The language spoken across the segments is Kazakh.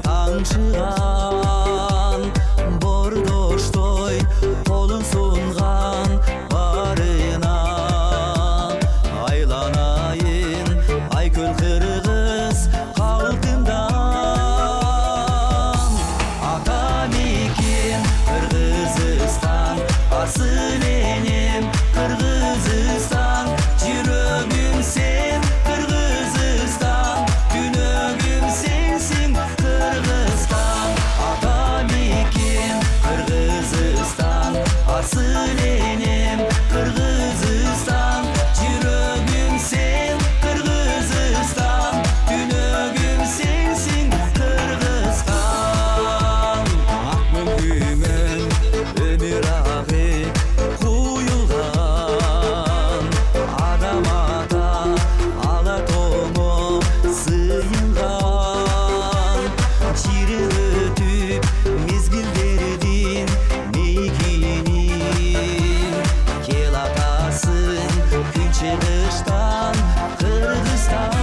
таңшыған бордоштой қолын сұнған барына айланайын айкөл қырғыз қалқымдан атамекен Қырғызстан асыл енем Қырғызстан жүрегім сен Қырғызстан түнегім сенсің Қырғызстан атамекен Қырғызстан асыл енем Қырғызстан жүрегім сен Қырғызстан түнегім сенсің Қырғызстан ақ мөңкемен өмір ағы құйылған адам ата алатоңы сыйынған жері өтіп мезгілдерден мейгенін кел атасың күн шығыштан Қырғызстан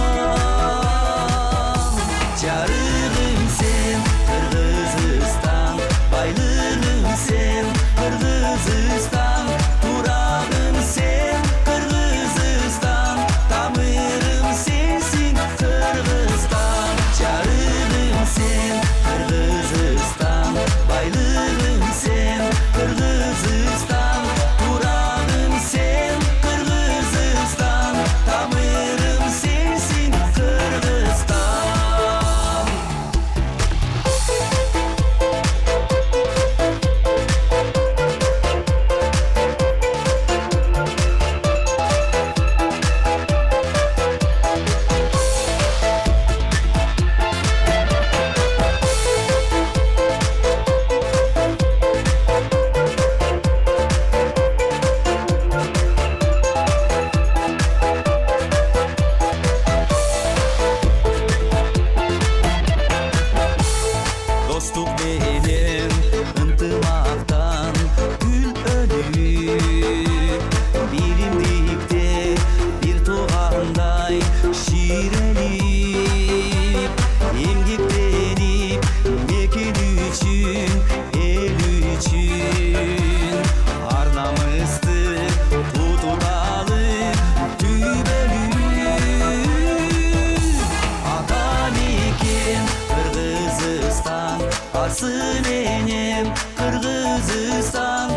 жарығым сен Қырғызстан байлығым сен Қырғызстан тұрағым сен Қырғызстан тамырым сенсің Қырғызстан жарығым сен Қырғызстан байлығым сен Қырғызстан тұрағым сен Қырғызстан тамырым сенсің Қырғызстан. Достық менен ынтымақтан гүл өніп биримдикте бир туғандай ширеліп эмгектенип мекен үчүн эл үчүн ар намысты тутуп алып түбөлүп атамекен Қырғызстан асыл енем Қырғызстан